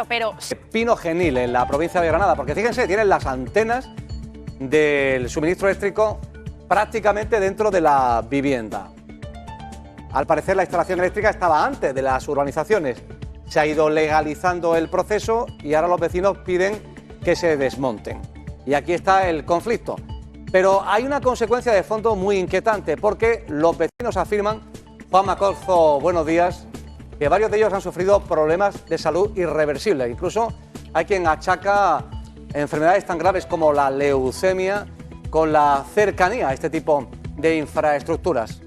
Pero Pino Genil, en la provincia de Granada, porque fíjense, tienen las antenas del suministro eléctrico prácticamente dentro de la vivienda. Al parecer la instalación eléctrica estaba antes de las urbanizaciones. Se ha ido legalizando el proceso y ahora los vecinos piden que se desmonten. Y aquí está el conflicto. Pero hay una consecuencia de fondo muy inquietante, porque los vecinos afirman, Juan Macorzo, buenos días, que varios de ellos han sufrido problemas de salud irreversibles. Incluso hay quien achaca enfermedades tan graves como la leucemia con la cercanía a este tipo de infraestructuras.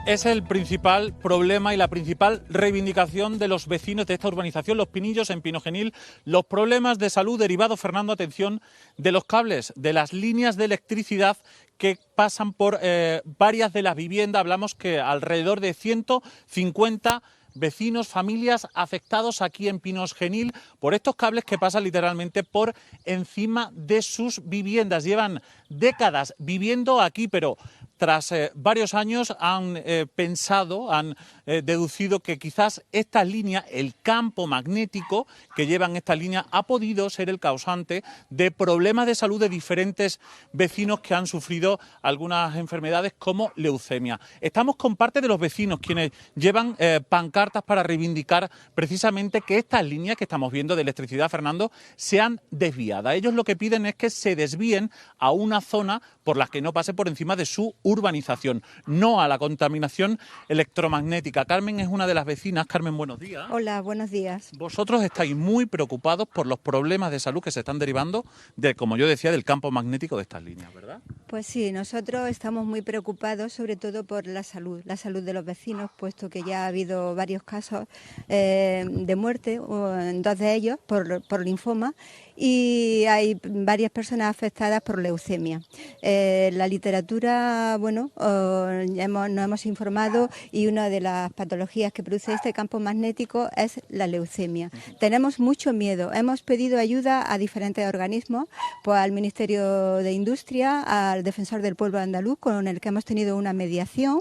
Es el principal problema y la principal reivindicación de los vecinos de esta urbanización, Los Pinillos, en Pino Genil, los problemas de salud derivados, Fernando, atención, de los cables, de las líneas de electricidad que pasan por varias de las viviendas. Hablamos que alrededor de 150 vecinos, familias afectados aquí en Pinos Genil por estos cables que pasan literalmente por encima de sus viviendas. Llevan décadas viviendo aquí, pero tras varios años han pensado, han deducido que quizás esta línea, el campo magnético que llevan esta línea, ha podido ser el causante de problemas de salud de diferentes vecinos que han sufrido algunas enfermedades como leucemia. Estamos con parte de los vecinos quienes llevan pancartas para reivindicar precisamente que estas líneas que estamos viendo de electricidad, Fernando, sean desviadas. Ellos lo que piden es que se desvíen a una zona por la que no pase por encima de su urbanización, no a la contaminación electromagnética. Carmen es una de las vecinas. Carmen, buenos días. Hola, buenos días. Vosotros estáis muy preocupados por los problemas de salud que se están derivando de, como yo decía, del campo magnético de estas líneas, ¿verdad? Pues sí, nosotros estamos muy preocupados sobre todo por la salud de los vecinos, puesto que ya ha habido varios casos de muerte, dos de ellos por linfoma, y hay varias personas afectadas por leucemia. La literatura, bueno, nos hemos informado y una de las patologías que produce este campo magnético es la leucemia. Tenemos mucho miedo, hemos pedido ayuda a diferentes organismos, pues al Ministerio de Industria, al Defensor del Pueblo Andaluz, con el que hemos tenido una mediación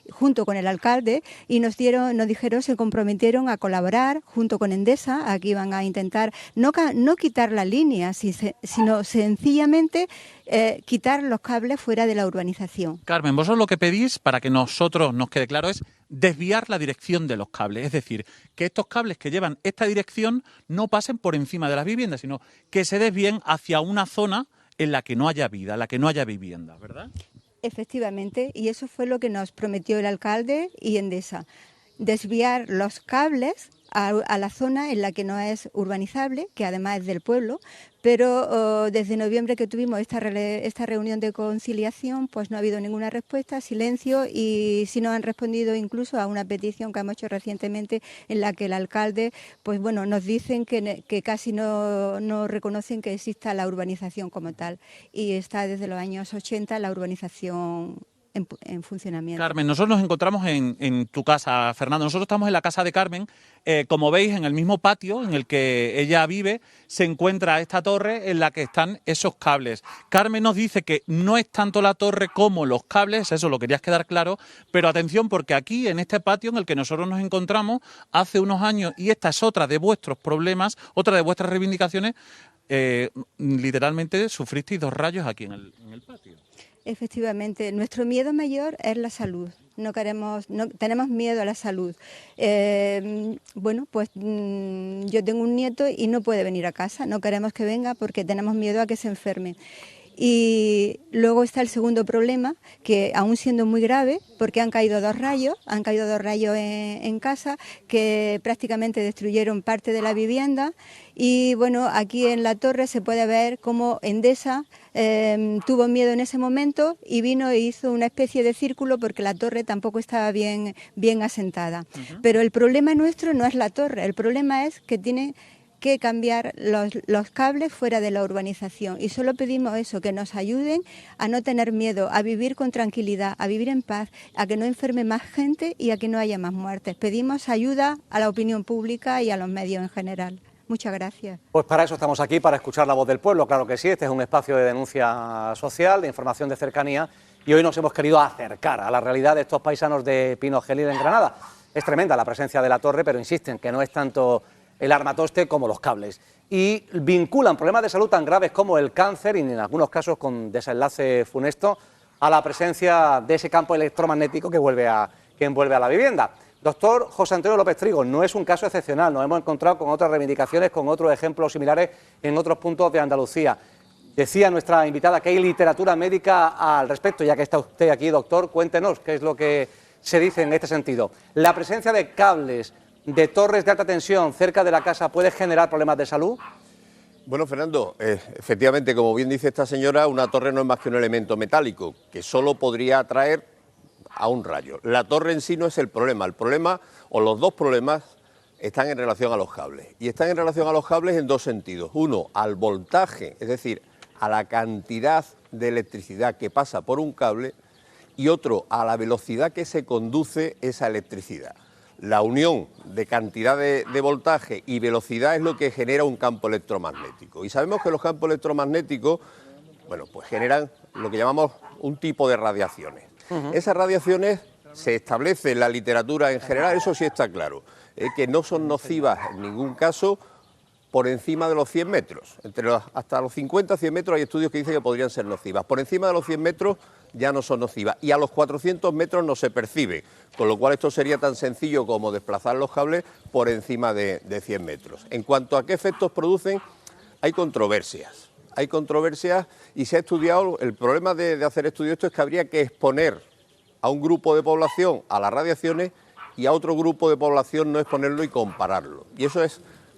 junto con el alcalde, y nos dijeron, se comprometieron a colaborar junto con Endesa. Aquí van a intentar no quitar la línea, sino sencillamente quitar los cables fuera de la urbanización. Carmen, vosotros lo que pedís, para que nosotros nos quede claro, es desviar la dirección de los cables, es decir, que estos cables que llevan esta dirección no pasen por encima de las viviendas, sino que se desvíen hacia una zona en la que no haya vida, en la que no haya vivienda, ¿verdad? Efectivamente, y eso fue lo que nos prometió el alcalde y Endesa, desviar los cables a la zona en la que no es urbanizable, que además es del pueblo, pero desde noviembre que tuvimos esta reunión de conciliación, pues no ha habido ninguna respuesta, silencio, y sí nos han respondido incluso a una petición que hemos hecho recientemente en la que el alcalde, pues bueno, nos dicen que casi no reconocen que exista la urbanización como tal, y está desde los años 80 la urbanización en funcionamiento. Carmen, nosotros nos encontramos en tu casa, Fernando. Nosotros estamos en la casa de Carmen. Como veis, en el mismo patio en el que ella vive, se encuentra esta torre en la que están esos cables. Carmen nos dice que no es tanto la torre como los cables, eso lo querías quedar claro, pero atención, porque aquí, en este patio en el que nosotros nos encontramos, hace unos años, y esta es otra de vuestros problemas, otra de vuestras reivindicaciones, literalmente sufristeis 2 rayos aquí en el patio. Efectivamente, nuestro miedo mayor es la salud. No tenemos miedo a la salud. Bueno, pues yo tengo un nieto y no puede venir a casa. No queremos que venga porque tenemos miedo a que se enferme. Y luego está el segundo problema, que aún siendo muy grave, porque han caído 2 rayos en casa que prácticamente destruyeron parte de la vivienda. Y bueno, aquí en la torre se puede ver cómo Endesa tuvo miedo en ese momento y vino e hizo una especie de círculo porque la torre tampoco estaba bien asentada. Pero el problema nuestro no es la torre, el problema es que tiene que cambiar los cables fuera de la urbanización, y solo pedimos eso, que nos ayuden a no tener miedo, a vivir con tranquilidad, a vivir en paz, a que no enferme más gente y a que no haya más muertes. Pedimos ayuda a la opinión pública y a los medios en general. Muchas gracias. Pues para eso estamos aquí, para escuchar la voz del pueblo, claro que sí. Este es un espacio de denuncia social, de información de cercanía, y hoy nos hemos querido acercar a la realidad de estos paisanos de Pino Genil en Granada. Es tremenda la presencia de la torre, pero insisten que no es tanto el armatoste como los cables. Y vinculan problemas de salud tan graves como el cáncer, y en algunos casos con desenlace funesto, a la presencia de ese campo electromagnético que envuelve a la vivienda. Doctor José Antonio López Trigo, no es un caso excepcional, nos hemos encontrado con otras reivindicaciones, con otros ejemplos similares en otros puntos de Andalucía. Decía nuestra invitada que hay literatura médica al respecto, ya que está usted aquí, doctor, cuéntenos qué es lo que se dice en este sentido. ¿La presencia de cables, de torres de alta tensión cerca de la casa puede generar problemas de salud? Bueno, Fernando, efectivamente, como bien dice esta señora, una torre no es más que un elemento metálico que solo podría atraer a un rayo. La torre en sí no es el problema o los dos problemas están en relación a los cables. Y están en relación a los cables en dos sentidos. Uno, al voltaje, es decir, a la cantidad de electricidad que pasa por un cable, y otro, a la velocidad que se conduce esa electricidad. La unión de cantidad de voltaje y velocidad es lo que genera un campo electromagnético. Y sabemos que los campos electromagnéticos, bueno, pues generan lo que llamamos un tipo de radiaciones. Esas radiaciones se establece en la literatura en general, eso sí está claro, que no son nocivas en ningún caso por encima de los 100 metros. Hasta los 50, 100 metros hay estudios que dicen que podrían ser nocivas. Por encima de los 100 metros ya no son nocivas. Y a los 400 metros no se percibe. Con lo cual esto sería tan sencillo como desplazar los cables por encima de 100 metros. En cuanto a qué efectos producen, hay controversias. Hay controversias y se ha estudiado, el problema de hacer estudios esto es que habría que exponer a un grupo de población a las radiaciones y a otro grupo de población no exponerlo y compararlo. Y eso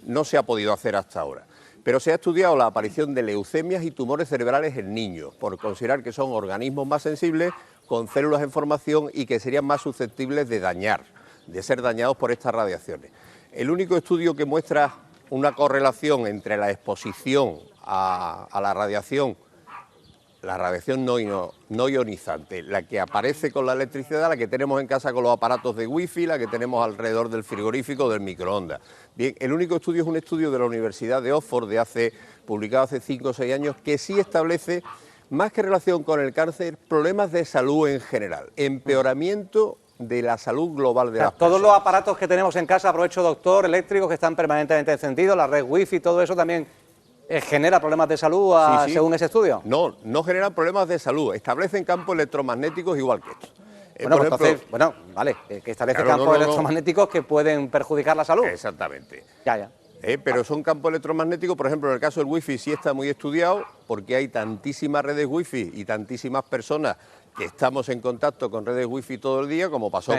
no se ha podido hacer hasta ahora. Pero se ha estudiado la aparición de leucemias y tumores cerebrales en niños, por considerar que son organismos más sensibles, con células en formación y que serían más susceptibles de ser dañados por estas radiaciones. El único estudio que muestra una correlación entre la exposición a la radiación no ionizante, la que aparece con la electricidad, la que tenemos en casa con los aparatos de wifi, la que tenemos alrededor del frigorífico o del microondas. Bien, el único estudio es un estudio de la Universidad de Oxford, publicado hace 5 o 6 años, que sí establece, más que relación con el cáncer, problemas de salud en general, empeoramiento de la salud global de las personas. Todos los aparatos que tenemos en casa, aprovecho, doctor, eléctricos que están permanentemente encendidos, la red wifi, todo eso también ¿genera problemas de salud sí. según ese estudio? No generan problemas de salud, establecen campos electromagnéticos igual que estos. Que establece campos electromagnéticos que pueden perjudicar la salud. Exactamente. Ya. Pero son campos electromagnéticos, por ejemplo, en el caso del wifi sí está muy estudiado, porque hay tantísimas redes wifi y tantísimas personas que estamos en contacto con redes wifi todo el día, como pasó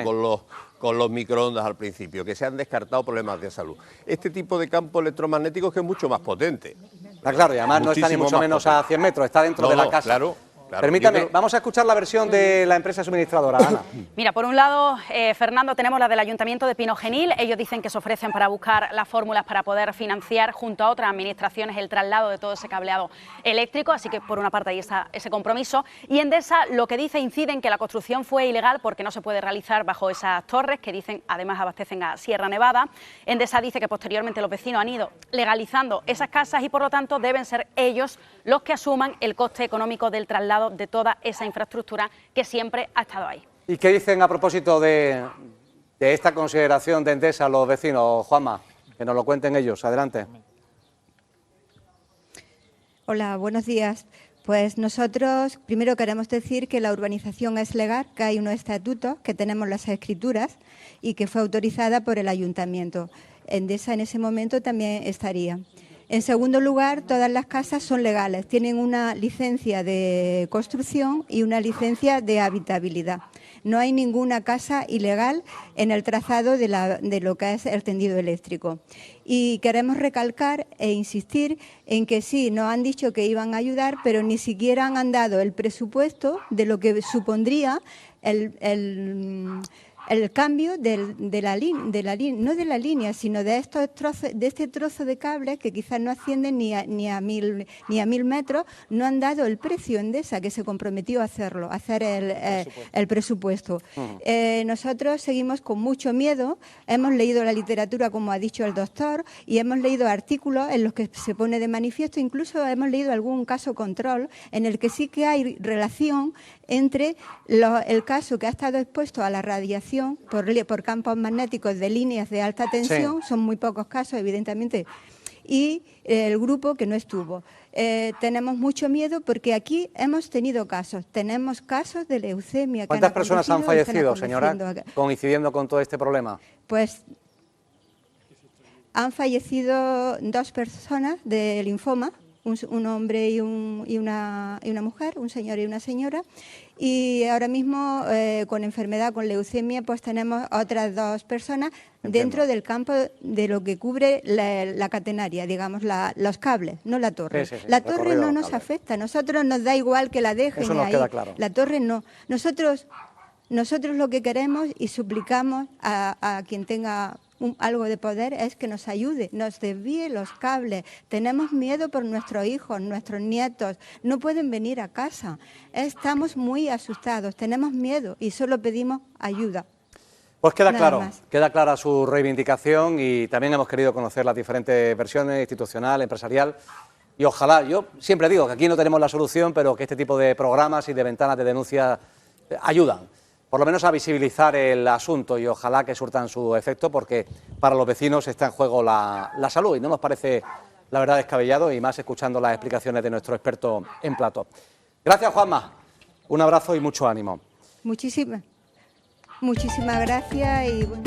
con los microondas al principio, que se han descartado problemas de salud. Este tipo de campo electromagnético es muy más potente. Está claro, y además no está ni mucho menos a 100 metros, está dentro de la casa. Claro. Permítame, vamos a escuchar la versión de la empresa suministradora, Ana. Mira, por un lado, Fernando, tenemos la del Ayuntamiento de Pinogenil. Ellos dicen que se ofrecen para buscar las fórmulas para poder financiar junto a otras administraciones el traslado de todo ese cableado eléctrico, así que por una parte ahí está ese compromiso. Y Endesa lo que dice, incide en que la construcción fue ilegal porque no se puede realizar bajo esas torres que dicen, además abastecen a Sierra Nevada. Endesa dice que posteriormente los vecinos han ido legalizando esas casas y por lo tanto deben ser ellos los que asuman el coste económico del traslado de toda esa infraestructura que siempre ha estado ahí. ¿Y qué dicen a propósito de esta consideración de Endesa los vecinos, Juanma? Que nos lo cuenten ellos. Adelante. Hola, buenos días. Pues nosotros primero queremos decir que la urbanización es legal, que hay unos estatutos, que tenemos las escrituras y que fue autorizada por el ayuntamiento. Endesa en ese momento también estaría. En segundo lugar, todas las casas son legales, tienen una licencia de construcción y una licencia de habitabilidad. No hay ninguna casa ilegal en el trazado de lo que es el tendido eléctrico. Y queremos recalcar e insistir en que sí, nos han dicho que iban a ayudar, pero ni siquiera han dado el presupuesto de lo que supondría el cambio de la línea, sino de este trozo de cable que quizás no ascienden ni a 1000 metros, no han dado el precio Endesa, que se comprometió a hacerlo, a hacer el presupuesto. Nosotros seguimos con mucho miedo, hemos leído la literatura, como ha dicho el doctor, y hemos leído artículos en los que se pone de manifiesto, incluso hemos leído algún caso control, en el que sí que hay relación entre el caso que ha estado expuesto a la radiación tensión, por campos magnéticos de líneas de alta tensión, son muy pocos casos, evidentemente, y el grupo que no estuvo. Tenemos mucho miedo porque aquí hemos tenido casos, tenemos casos de leucemia. ¿Cuántas personas han fallecido, señora, coincidiendo con todo este problema? Pues han fallecido 2 personas de linfoma, un hombre y una mujer, un señor y una señora, y ahora mismo con enfermedad, con leucemia, pues tenemos otras 2 personas. Entiendo. Dentro del campo de lo que cubre la catenaria, digamos, los cables, no la torre. Sí, la torre no nos afecta, a nosotros nos da igual que la dejen. Eso nos queda claro. La torre no. Nosotros lo que queremos y suplicamos a quien tenga algo de poder es que nos ayude, nos desvíe los cables. Tenemos miedo por nuestros hijos, nuestros nietos, no pueden venir a casa. Estamos muy asustados, tenemos miedo y solo pedimos ayuda. Pues queda clara su reivindicación y también hemos querido conocer las diferentes versiones, institucional, empresarial, y ojalá, yo siempre digo que aquí no tenemos la solución, pero que este tipo de programas y de ventanas de denuncia ayudan, por lo menos a visibilizar el asunto, y ojalá que surtan su efecto, porque para los vecinos está en juego la salud y no nos parece, la verdad, descabellado, y más escuchando las explicaciones de nuestro experto en plató. Gracias, Juanma. Un abrazo y mucho ánimo. Muchísimas gracias y bueno.